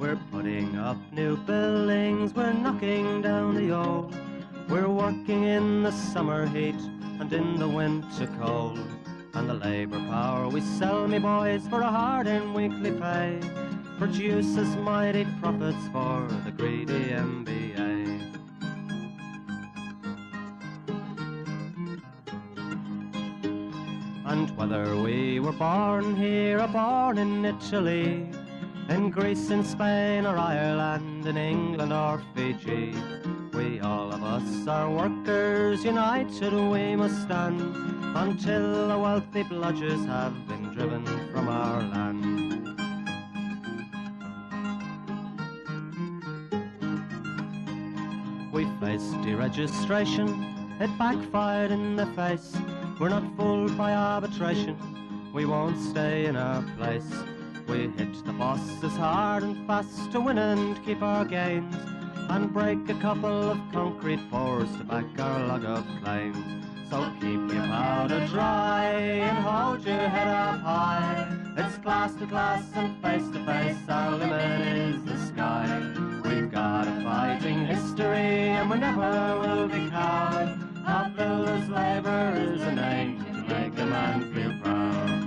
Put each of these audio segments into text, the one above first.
We're putting up new buildings, we're knocking down the old. We're working in the summer heat and in the winter cold. And the labour power we sell, me boys, for a hard and weekly pay, produces mighty profits for the greedy MBA. And whether we were born here or born in Italy, in Greece, in Spain or Ireland, in England or Fiji, we all of us are workers, united we must stand, until the wealthy bludgers have been driven from our land. We faced deregistration, it backfired in the face. We're not fooled by arbitration, we won't stay in our place. We hit the bosses hard and fast to win and keep our gains, and break a couple of concrete pours to back our log of claims. So keep your powder dry and hold your head up high. It's class to class and face to face, our limit is the sky. We've got a fighting history and we never will be cowed. Our builders' labour is a name to make a man feel proud.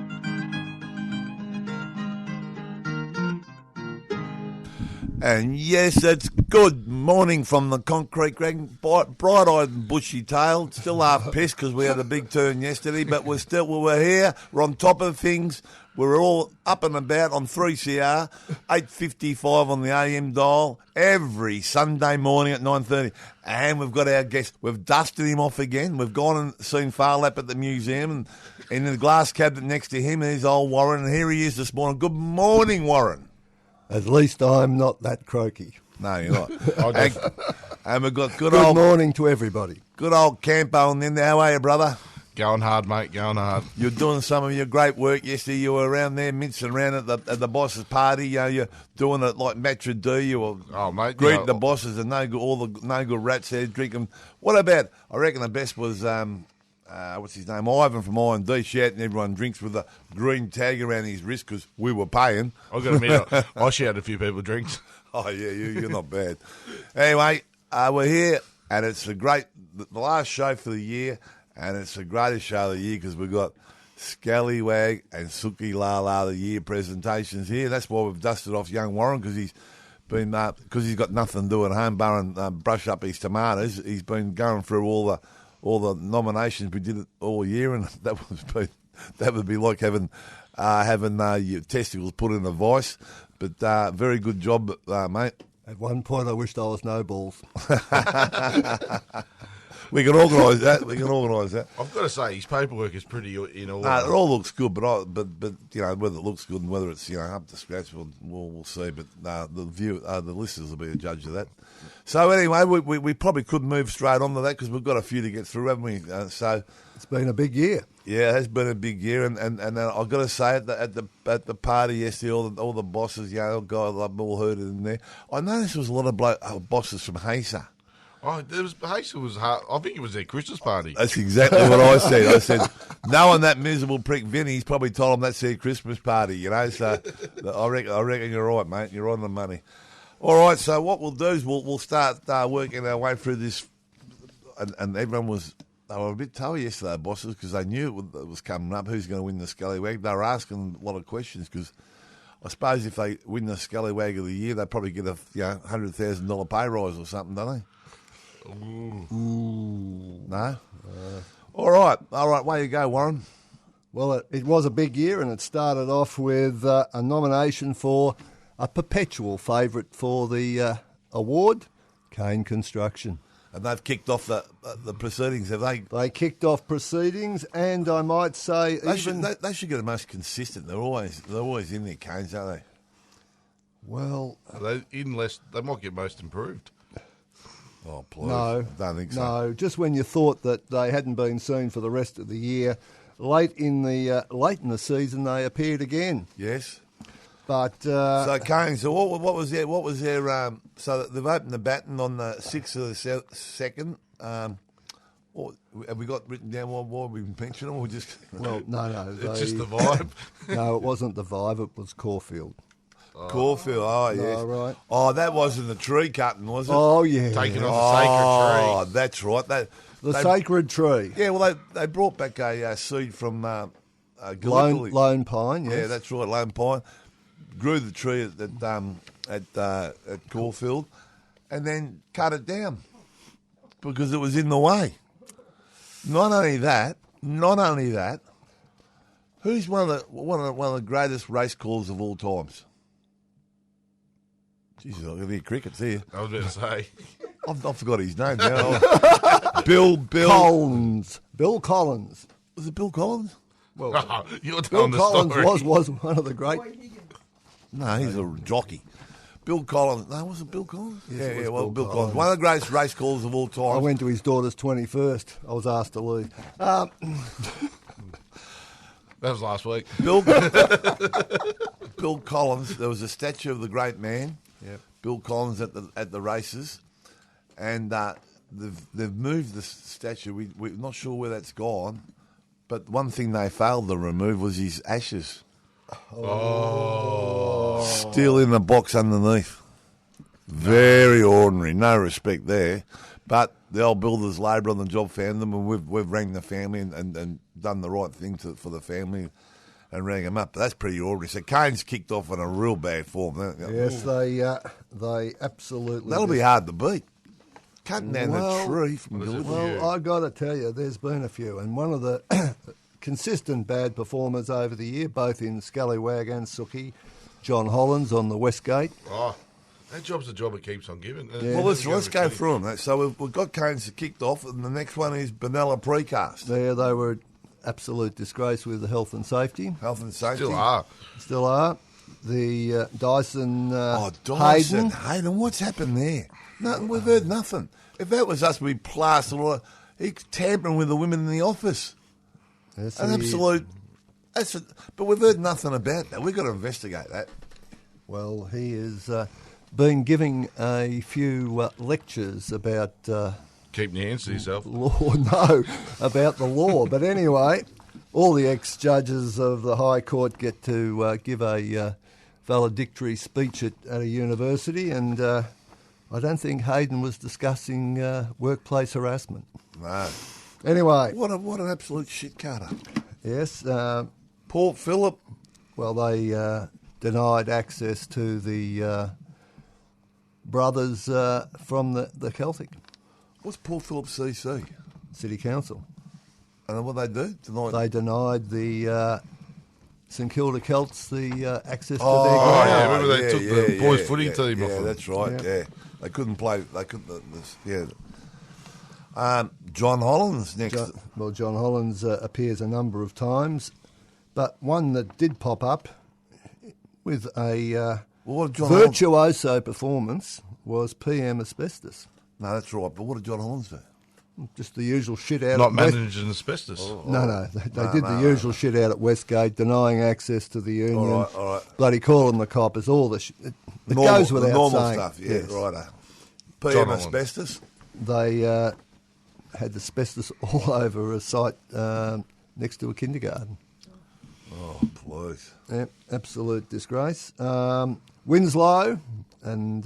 And yes, it's good morning from the concrete, Greg. Bright-eyed and bushy-tailed, still half pissed because we had a big turn yesterday, but we were here. We're on top of things. We're all up and about on 3CR, 8:55 on the AM dial every Sunday morning at 9:30. And we've got our guest. We've dusted him off again. We've gone and seen Farlap at the museum, and in the glass cabinet next to him is old Warren. And here he is this morning. Good morning, Warren. At least I'm not that croaky. No, you're not. and we've got good morning to everybody. Good old Campo in there. How are you, brother? Going hard, mate, going hard. You're doing some of your great work yesterday. You were around there mincing around at the boss's party. You know, you're doing it like Matra do. You were greeting the bosses and all the no good rats there drinking. What about, I reckon the best was, what's his name, Ivan from I&D shouting everyone drinks with a green tag around his wrist because we were paying. I've got to admit, I shouted a few people drinks. Oh, yeah, you're not bad. Anyway, we're here, and it's the last show for the year, and it's the greatest show of the year because we've got Scallywag and Sookie Lala the year presentations here. That's why we've dusted off young Warren because he's got nothing to do at home, brush up his tomatoes. He's been going through all the nominations we did all year, and that would be like having your testicles put in a vice. But very good job, mate. At one point, I wished I was no balls. We can organise that. I've got to say, his paperwork is pretty in order. It all looks good, but you know whether it looks good and whether it's up to scratch, we'll see. But the listeners will be a judge of that. So anyway, we probably could move straight on to that because we've got a few to get through, haven't we? So it's been a big year. Yeah, it has been a big year, and I've got to say at the party yesterday, all the bosses, God, I've all heard it in there. I noticed there was a lot of bosses from Hacer. Oh, Hacer was hard. I think it was their Christmas party. That's exactly what I said. I said, knowing that miserable prick Vinny, he's probably told him that's their Christmas party, So I reckon you're right, mate. You're on the money. All right, so what we'll do is we'll start working our way through this, and everyone they were a bit tough yesterday, bosses, because they knew it was coming up. Who's going to win the Scallywag? They were asking a lot of questions because I suppose if they win the Scallywag of the year, they probably get a $100,000 pay rise or something, don't they? Ooh. No? All right, way you go, Warren. Well, it was a big year, and it started off with a nomination for a perpetual favourite for the award, Kane Construction. And they've kicked off the proceedings, have they? They kicked off proceedings, and I might say they should get the most consistent. They're always in their Canes, aren't they? Well, they might get most improved. Oh, please. No, I don't think so. No, just when you thought that they hadn't been seen for the rest of the year, late in the season they appeared again. Yes. But so Canes. So what was their? So they've opened the baton on the 6th of the 2nd. Have we got written down why we mentioned them, or just? Well, no. It's just the vibe. No, it wasn't the vibe. It was Caulfield. Caulfield, oh, yes. right. Oh, that wasn't the tree cutting, was it? Oh, yeah. Taking off the sacred Oh, tree. that's right. The sacred tree. Yeah, well, they brought back a seed from Gallipoli. Lone pine, yes. Yeah, that's right, Lone Pine. Grew the tree at Caulfield and then cut it down because it was in the way. Not only that, who's one of the greatest race callers of all times? Jesus, I can hear crickets here. I was about to say. I forgot his name now. Bill Collins. Bill Collins. Was it Bill Collins? Well, You're Bill telling the Collins story. was one of the great. No, he's a jockey. Bill Collins. No, was it Bill Collins? Yes, it was Bill Bill Collins. Collins. One of the greatest race callers of all time. I went to his daughter's 21st. I was asked to leave. That was last week. Bill Collins. There was a statue of the great man, Bill Collins, at the races, and they've moved the statue. We're not sure where that's gone, but one thing they failed to remove was his ashes. Oh. Still in the box underneath. Very ordinary. No respect there. But the old builder's labour on the job found them, and we've rang the family and done the right thing for the family and rang them up. But that's pretty ordinary. So Kane's kicked off in a real bad form. Yes, they absolutely. That'll be hard to beat. Cutting down Well, the tree from there's a Gallipoli. few. Well, I got to tell you, there's been a few, and one of the consistent bad performers over the year, both in Scallywag and Sookie, John Hollands on the Westgate. Oh, that job's the job it keeps on giving. Well, let's go through them. So we've got Kane's kicked off, and the next one is Benalla Precast. There, they were absolute disgrace with the health and safety. Health and safety. Still are. Still are. The Dyson, Dyson. Hayden. Hayden, what's happened there? Nothing. We've heard nothing. If that was us, we'd plastered all. He's tampering with the women in the office. Yes, An absolute. But we've heard nothing about that. We've got to investigate that. Well, he has been giving a few lectures about Keeping your hands to yourself. law. No, about the law. But anyway, all the ex-judges of the High Court get to give a valedictory speech at a university, and I don't think Hayden was discussing workplace harassment. No. Anyway, What an absolute shit cutter. yes, Port Phillip. well, they denied access to the brothers from the Celtic What's Port Phillip CC? City Council. And what they do? Tonight. They denied the St Kilda Celts the access to Oh, their yeah. ground. Remember they took the boys' footy team off Yeah, them? that's right. Yeah. Yeah. They couldn't play. They couldn't. Yeah. John Hollands next. John Hollands appears a number of times, but one that did pop up with a What did John Hollands? virtuoso performance was PM Asbestos. No, that's right. But what did John Hollands do? Just the usual shit out Not at West- managing asbestos. No, they did the usual shit out at Westgate, denying access to the union. All right. Bloody call them the coppers, all the shit. It Normal, goes without the normal saying. stuff. Yeah, Yes. righto. John PM Hollands. asbestos. They had asbestos all over a site next to a kindergarten. Oh, please. Yeah, absolute disgrace. Winslow, and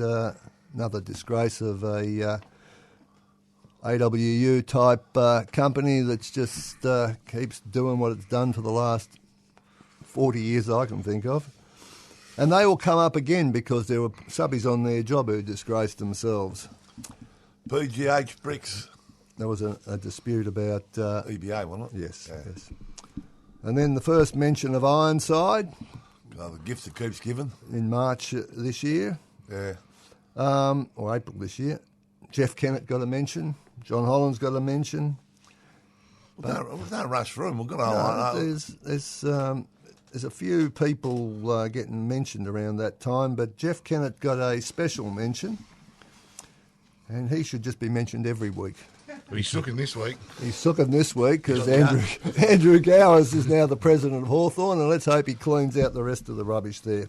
another disgrace of a AWU type company that's just keeps doing what it's done for the last 40 years I can think of. And they will come up again because there were subbies on their job who disgraced themselves. PGH Bricks. There was a dispute about... EBA, wasn't it? yes, Yeah. yes. And then the first mention of Ironside The gift that keeps giving. in March this year, Yeah. or April this year. Jeff Kennett got a mention. John Hollands got a mention. There's no rush for him. We've got No, to. there's a few people getting mentioned around that time, but Jeff Kennett got a special mention, and he should just be mentioned every week. He's looking this week. He's sooking this week because Andrew Gowers is now the president of Hawthorn, and let's hope he cleans out the rest of the rubbish there.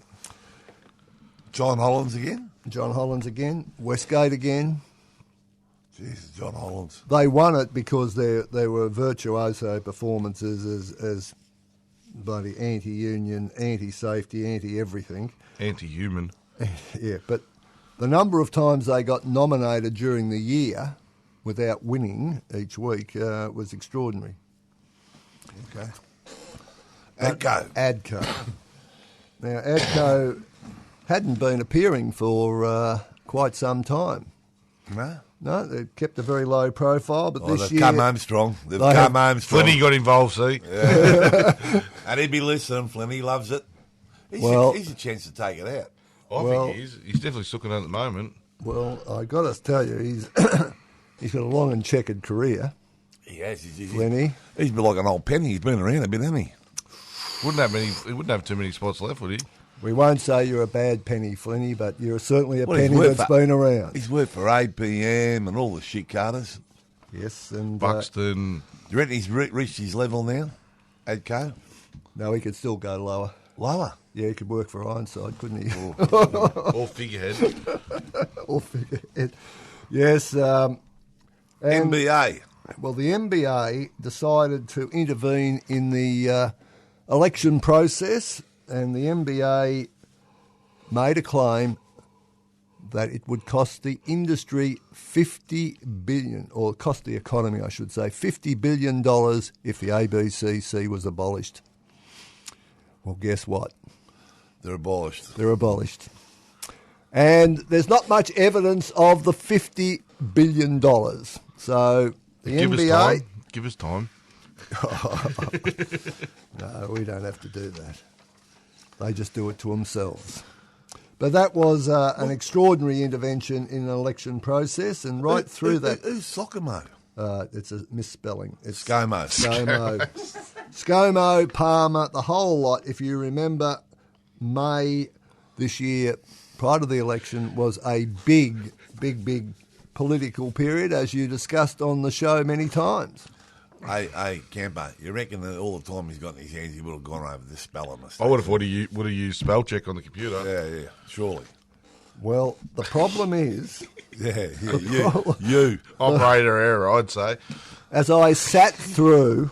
John Hollands again. John Hollands again, Westgate again. Jesus, John Hollands. They won it because there were virtuoso performances as bloody anti-union, anti-safety, anti-everything. Anti-human. Yeah, but the number of times they got nominated during the year without winning each week was extraordinary. Okay. ADCO. ADCO. Now, ADCO hadn't been appearing for quite some time. No? No, they kept a very low profile, but this They've year... come home strong. They've come home strong. Flinny got involved, see? And he'd be listening, Flynn. He loves it. He's a chance to take it out. I think he is. He's definitely sooking it at the moment. Well, I got to tell you, he's got a long and checkered career. He has. Flinny. He's been like an old penny. He's been around a bit, hasn't he? He wouldn't have too many spots left, would he? We won't say you're a bad penny, Flinny, but you're certainly a Well, he's penny worth that's for- been around. He's worked for APM and all the shit carters. Yes, and Buxton. Do you reckon he's reached his level now, ADCO? no, he could still go lower. Lower? Yeah, he could work for Ironside, couldn't he? All figurehead. Or figure it. Yes. And, NBA. well, the NBA decided to intervene in the election process, and the NBA made a claim that it would cost the industry $50 billion, or cost the economy, I should say, $50 billion if the ABCC was abolished. Well, guess what? They're abolished. They're abolished. And there's not much evidence of the $50 billion. So the NBA... Give us time. No, we don't have to do that. They just do it to themselves. But that was an extraordinary intervention in an election process, and right through that... Who's Sockamo? It's a misspelling. It's ScoMo. ScoMo, Palmer, the whole lot. If you remember, May this year, prior to the election, was a big political period, as you discussed on the show many times. Hey, Camper, you reckon that all the time he's got in his hands, he would have gone over this spelling mistake? I would have used spell check on the computer. Yeah, surely. Well, the problem is, You. Operator error, I'd say. as I sat through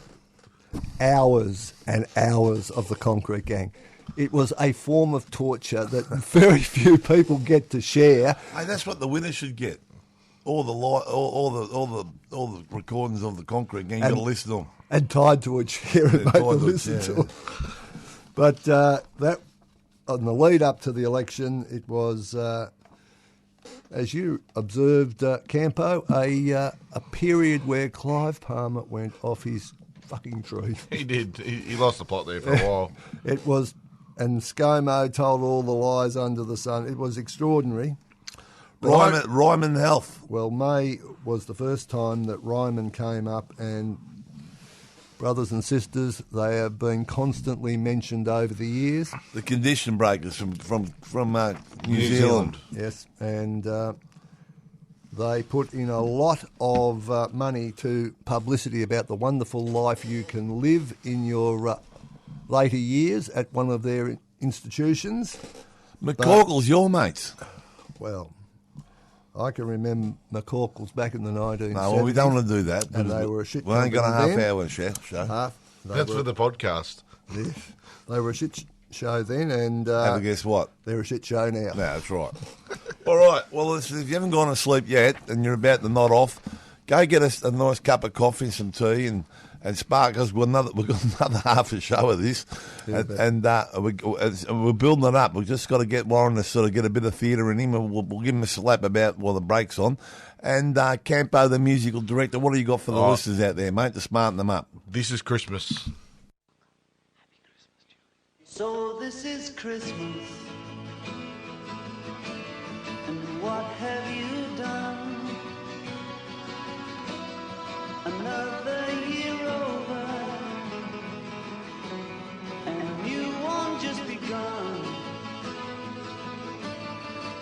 hours and hours of the Concrete Gang, it was a form of torture that very few people get to share. Hey, that's what the winner should get. All the recordings of the Concrete Gang. You got to listen to them. And tied to a chair and make them listen to it. But that, on the lead up to the election, it was, as you observed, Campo, a period where Clive Palmer went off his fucking tree. He did. He lost the plot there for a while. It was, and ScoMo told all the lies under the sun. It was extraordinary. Ryman Health. Well, May was the first time that Ryman came up, and brothers and sisters, they have been constantly mentioned over the years. The condition breakers from New Zealand. Yes, and they put in a lot of money to publicity about the wonderful life you can live in your later years at one of their institutions. McCorkle's your mates. Well, I can remember McCorkle's back in the 1970s. No, well, we don't want to do that. And they were a shit We ain't got a company half-hour show. That's for the podcast. Yes, they were a shit show then, and Have a guess what? they're a shit show now. No, that's right. All right. Well, listen, if you haven't gone to sleep yet and you're about to nod off, go get us a nice cup of coffee, some tea, and spark us. We've got another half a show of this, and we're building it up. We've just got to get Warren to sort of get a bit of theatre in him, and we'll give him a slap about while the break's on. And Campo, the musical director, what do you got for the listeners out there, mate, to smarten them up? This is Christmas. So this is Christmas, and what have you done? Another year over, and a new one just begun.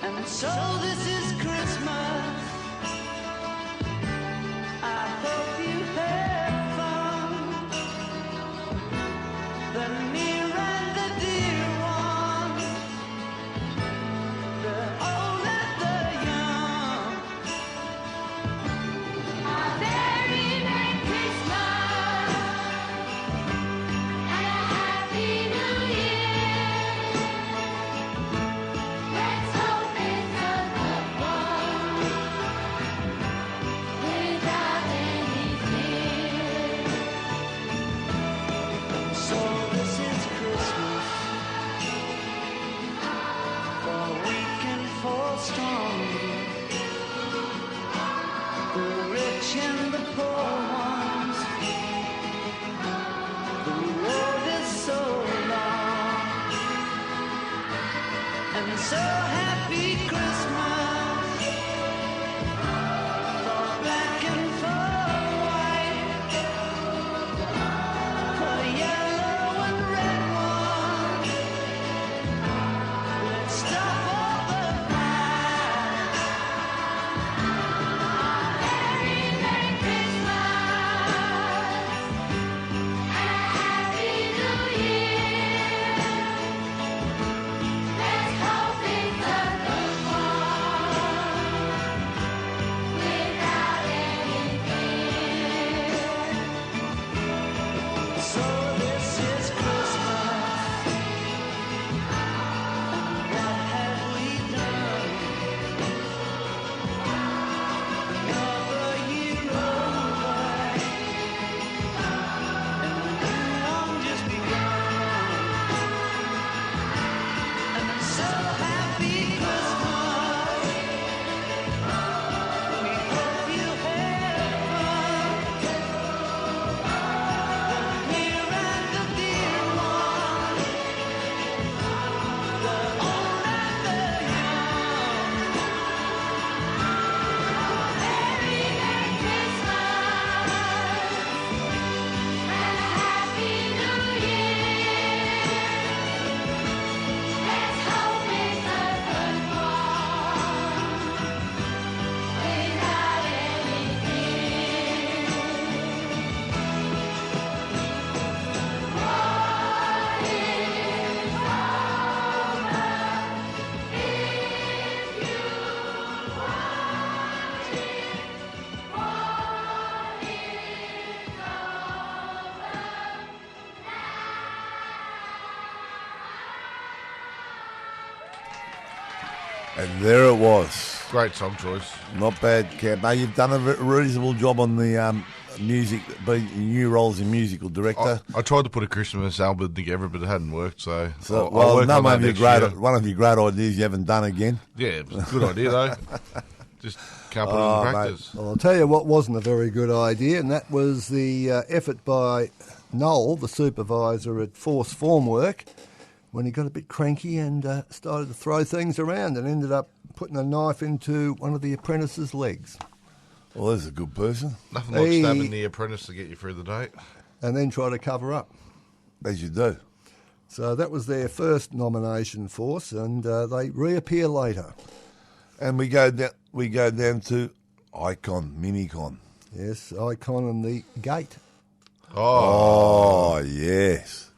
And so this is Christmas. I hope you had fun. The near and the dear ones, the old and the young. A very Merry Christmas and a Happy so happy Christmas. For black and for white, for yellow and red one. Let's stop all the fight. Merry, Merry Christmas and a Happy New Year. Let's hope it's a good one without any fear. So this is Christmas. What have we done? Another year over, and the new one just begun. And I'm so happy Christmas. We hope you have fun. The near and the dear one, the old and the young. Merry, Merry Christmas and a Happy New Year. Let's hope it's a good one without any fear. What is And there it was. Great song choice. Not bad, Cam. Now, you've done a reasonable job on the music, being new roles in musical director. I tried to put a Christmas album together, but it hadn't worked. So, I'll Well, work on that next year. one of your great ideas you haven't done again. Yeah, it was a good idea though. Just can't put it Oh, in mate. practice. Well, I'll tell you what wasn't a very good idea, and that was the effort by Noel, the supervisor at Force Formwork, when he got a bit cranky and started to throw things around and ended up putting a knife into one of the apprentice's legs Well, there's a good person, Nothing like Hey. stabbing the apprentice to get you through the day. and then try to cover up. as you do. So that was their first nomination, Force, and they reappear later. And we go down to Icon, Minicon. Yes, Icon and the Gate. Oh, yes.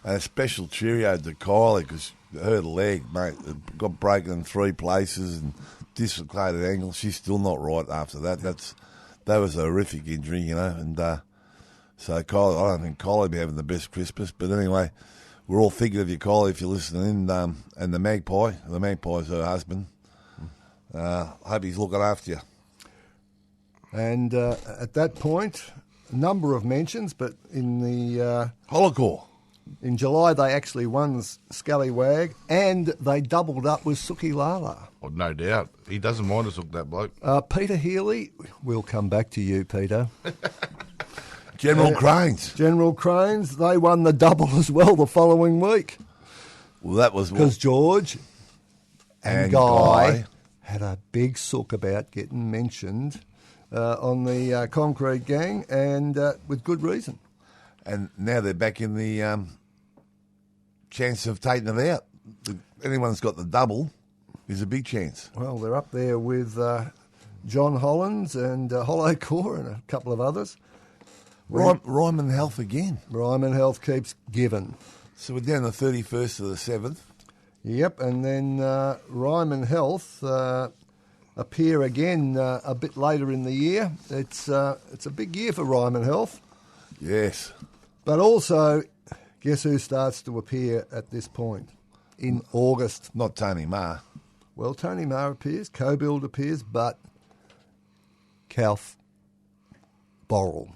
And a special cheerio to Kylie because her leg, mate, it got broken in 3 places and dislocated ankle. She's still not right after that. That was a horrific injury, you know. And so Kylie, I don't think Kylie will be having the best Christmas. But anyway, we're all thinking of you, Kylie, if you're listening. And the Magpie's her husband. I hope he's looking after you. And at that point, a number of mentions, but in the Holocaust. in July they actually won Scallywag, and they doubled up with Sookie Lala. Oh, no doubt. He doesn't mind us, look, that bloke. Peter Healy, we'll come back to you, Peter. General Cranes. General Cranes, they won the double as well the following week Well, that was because George and And Guy Guy. had a big sook about getting mentioned on the Concrete Gang, and with good reason. And now they're back in the chance of taking it out. Anyone's got the double is a big chance. Well, they're up there with John Hollins and Hollowcore and a couple of others. Ryman Health again. Ryman Health keeps giving. So we're down the 31st to the 7th. Yep, and then Ryman Health appear again a bit later in the year. It's a big year for Ryman Health, Yes. but also, guess who starts to appear at this point? In August. Not Tony Marr. Well, Tony Marr appears, Co-Build appears, but Calf Borrell.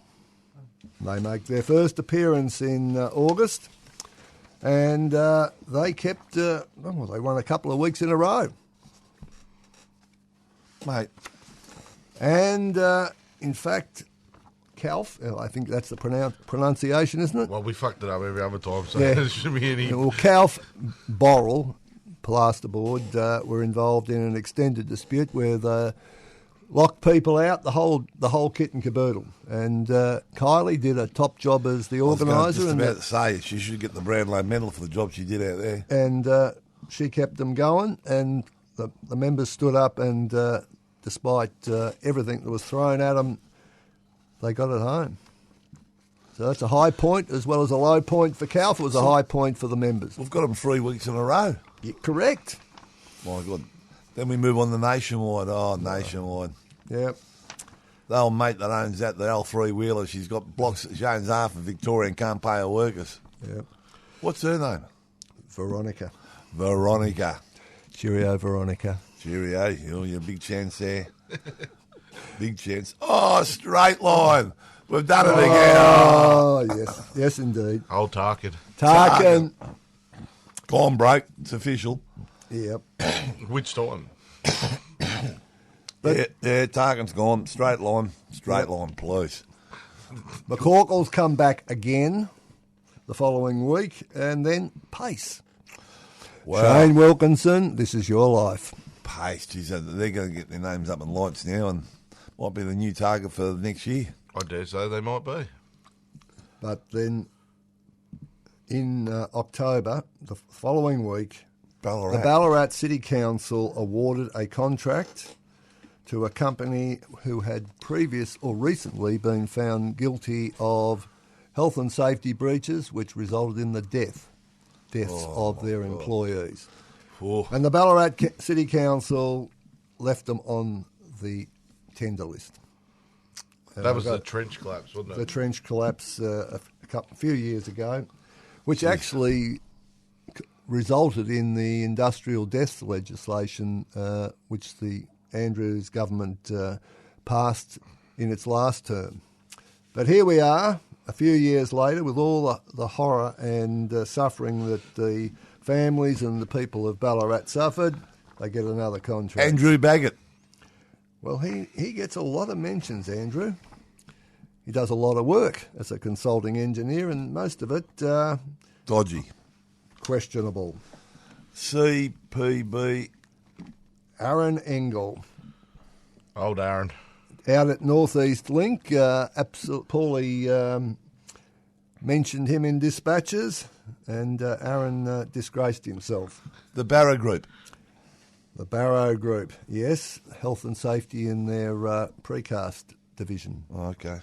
They make their first appearance in August, and they kept, they won a couple of weeks in a row. Mate, And, in fact, Calf, I think that's the pronunciation, isn't it? Well, we fucked it up every other time, so Yeah. there shouldn't be any. Well, Calf Borrell, Plasterboard were involved in an extended dispute where they locked people out, the whole kit and caboodle. And Kylie did a top job as the organiser. Just about to say she should get the Brownlow medal for the job she did out there. And she kept them going, and the members stood up, and despite everything that was thrown at them, they got it home. So that's a high point as well as a low point for Calf. It was a high point for the members. We've got them 3 weeks in a row. Yeah, correct. My God. Then we move on to Nationwide. Oh, Nationwide. Yep. The old mate that owns that, the old three-wheeler, she's got blocks, she owns half of Victoria and can't pay her workers. Yep. What's her name? Veronica. Veronica. Cheerio, Veronica. Cheerio. You're a big chance there. Big chance. Oh, straight line. We've done it again. Oh, yes. Yes, indeed. Old Tarkin. Tarkin. Gone broke. It's official. Yep. Which time? Yeah, Tarkin's gone. Straight line. Straight line, please. McCorkle's come back again the following week, and then Pace. Wow. Shane Wilkinson, this is your life. Pace. Geez, they're going to get their names up in lights now and might be the new target for next year. I dare say they might be. But then in October, the following week, Ballarat. the Ballarat City Council awarded a contract to a company who had recently been found guilty of health and safety breaches, which resulted in the deaths of their employees. Oh. And the Ballarat City Council left them on the tender list. That was the trench collapse, wasn't it? The trench collapse a few years ago, which actually resulted in the industrial death legislation, which the Andrews government passed in its last term. But here we are, a few years later, with all the horror and suffering that the families and the people of Ballarat suffered. They get another contract. Andrew Baggett. Well, he gets a lot of mentions, Andrew. He does a lot of work as a consulting engineer, and most of it Dodgy. questionable. CPB. Aaron Engel. Old Aaron. Out at Northeast Link, Paulie mentioned him in dispatches, and Aaron disgraced himself. The Barrow Group. The Barrow Group, yes, health and safety in their precast division. Oh, okay.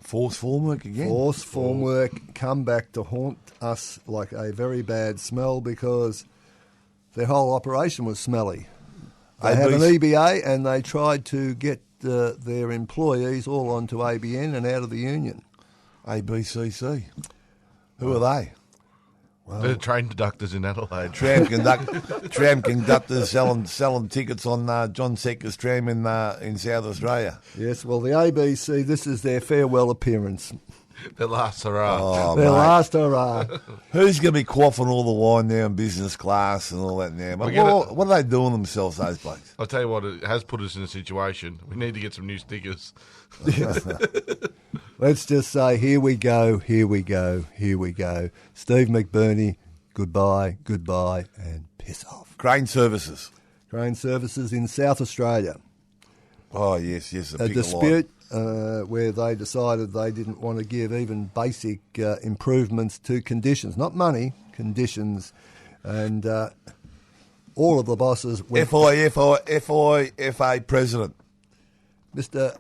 Force formwork again. Force formwork come back to haunt us like a very bad smell because their whole operation was smelly. They have an EBA and they tried to get their employees all onto ABN and out of the union. ABCC. Who are they? They're train conductors in Adelaide. Tram conductors selling tickets on John Secker's tram in South Australia. Yes, well, the ABC, this is their farewell appearance. Their last hurrah. Oh, Their mate. last hurrah. Who's going to be quaffing all the wine now in business class and all that now? Mate? What are they doing themselves, those blokes? I'll tell you what, it has put us in a situation. We need to get some new stickers. Let's just say, here we go, here we go, here we go. Steve McBurney, goodbye, goodbye, and piss off. Crane Services. Crane Services in South Australia. Oh, yes. A dispute where they decided they didn't want to give even basic improvements to conditions, not money, conditions. And all of the bosses went... FIFA president. Mr.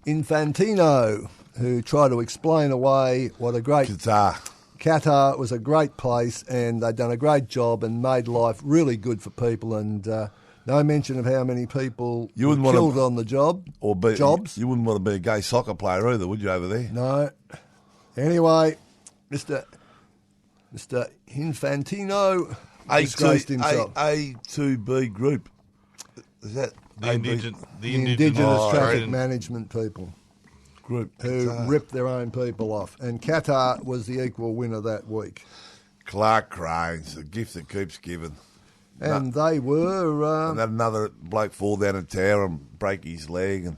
Infantino, who tried to explain away what a great... Qatar was a great place and they'd done a great job and made life really good for people, and no mention of how many people were killed on the job. Jobs. You wouldn't want to be a gay soccer player either, would you, over there? No. Anyway, Mr. Infantino disgraced himself. A2B group. Is that The Indigenous Traffic Management people group who ripped their own people off. And Qatar was the equal winner that week. Clark Cranes, the gift that keeps giving. And they were... and had another bloke fall down a tower and break his leg. And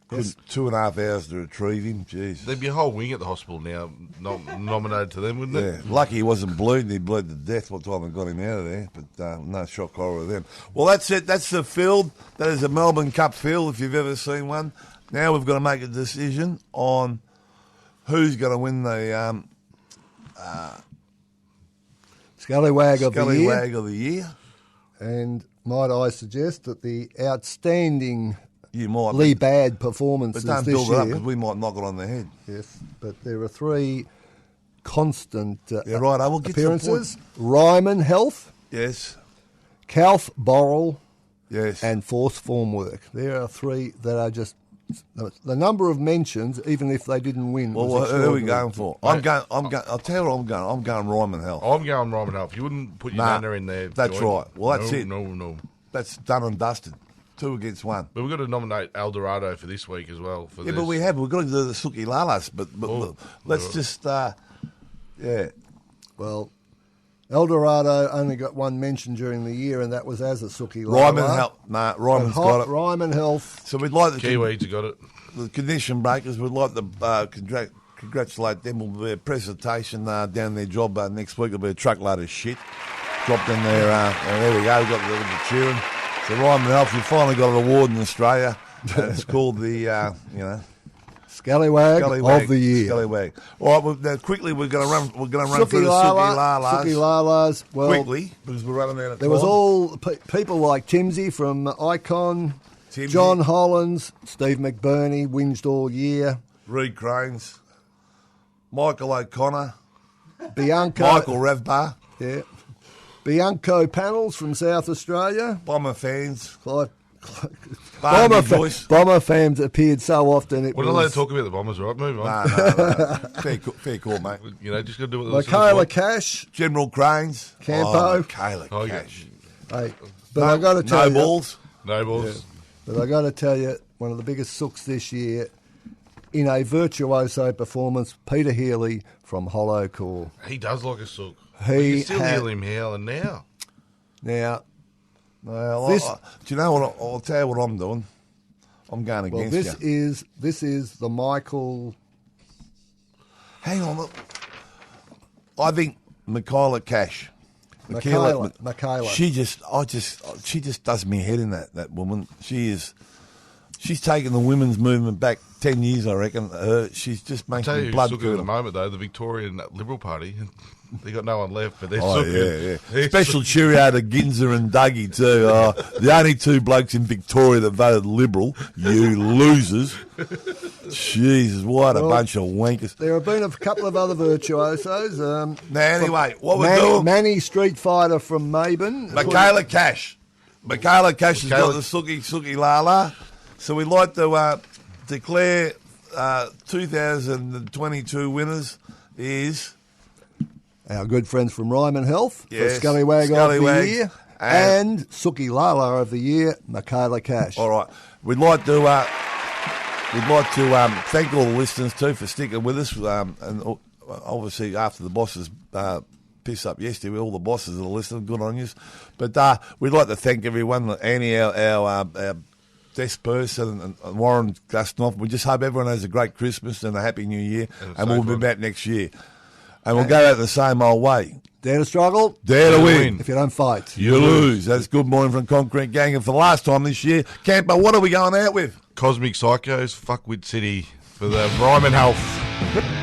Yes. 2.5 hours to retrieve him. Jeez. There'd be a whole wing at the hospital now nominated to them, wouldn't it? Yeah, lucky he wasn't bleeding. He bled to death by the time I got him out of there. But no shock horror of them. Well, that's it. That's the field. That is a Melbourne Cup field, if you've ever seen one. Now we've got to make a decision on who's going to win the Scallywag of the year. Scallywag of the Year. And might I suggest that the outstanding You might. Lee but Bad performances don't this build it up year. because we might knock it on the head. Yes, but there are three constant Yeah, right. I will get your appearances. Ryman Health, Yes. Calf Borrell, Yes. and Force Form Work. There are three that are just the number of mentions, even if they didn't win. well, was who are we extraordinary. going for? I'm going. I'll tell you what I'm going. I'm going Ryman Health. I'm going Ryman Health. You wouldn't put your Nah, nana in there. that's Joy. right. Well, that's No, it. No. That's done and dusted. 2 against 1. But we've got to nominate El Dorado for this week as well. Yeah, but we've got to do the Suki Lalas. But Oh, let's yeah. just, yeah. Well, El Dorado only got one mention during the year, and that was as a Suki Ryman Lala. Health. No, Ryman's got it. Ryman Health. So we'd like the Kiwis have got it. condition breakers. We'd like to congratulate them. Will be a presentation down their job next week. It'll be a truckload of shit dropped in there. And there we go. We've got a little bit of cheering. So Ryman Health, you finally got an award in Australia. And it's called the, Scallywag Scallywag of the year. Scallywag. All right, well, now quickly we're going to run through the Suki Suki Lalas. Well, quickly because we're running out of time. there was all people like Timsy from Icon, Timsy. John Hollins, Steve McBurney, whinged all year, Reed Cranes, Michael O'Connor, Bianco, Michael Revbar, yeah, Bianco Panels from South Australia. Bomber fans, Clive, Barnaby Joyce. Bomber fans appeared so often. It We're not allowed was to talk about the Bombers, right? Move on. No. Fair call, mate. You know, just got to do what the Michaela listeners Cash. General Cranes. Campo. Oh, Michaela Oh, yeah. Cash. Hey, but I got to tell no you, balls. want. No balls. but I got to tell you, one of the biggest sooks this year, in a virtuoso performance, Peter Healy from Hollow Core. He does like a sook. He You can still had- hear him howling now. Now, Well, This- do you know what? I'll tell you what I'm doing. I'm going well, against this you. is the Michael. Hang on. Look. I think Michaela Cash. Michaela. She just does me head in that woman. She's taken the women's movement back 10 years, I reckon. She's just I'll tell making you blood who's sooking at the curdle. moment, though, the Victorian Liberal Party. They got no one left, but they're Oh, sooking. yeah. They're Special sooking. cheerio to Ginza and Dougie, too. The only two blokes in Victoria that voted Liberal, you losers. Jesus, what a Well, bunch of wankers. There have been a couple of other virtuosos. Now, anyway, what we're doing... Manny Street Fighter from Maben. Michaela Cash. Michaela Cash has got Michaela- the Suki Lala. So we'd like to declare 2022 winners is... Our good friends from Ryman Health, Yes, the Scallywag of the Scallywag. Year, And- and Suki Lala of the Year, Michaela Cash. All right. We'd like to thank all the listeners too for sticking with us. And obviously after the bosses piss up yesterday, all the bosses that are listening, good on you. But we'd like to thank everyone, Annie, our desk person, and Warren Gustinoff. We just hope everyone has a great Christmas and a happy New Year, And a and we'll safe be one. back next year. And we'll go out the same old way. Dare to struggle, Dare to win. if you don't fight. You lose. That's Good Morning from Concrete Gang. And for the last time this year, Camper, what are we going out with? Cosmic Psychos, Fuckwit City for the Ryman Health.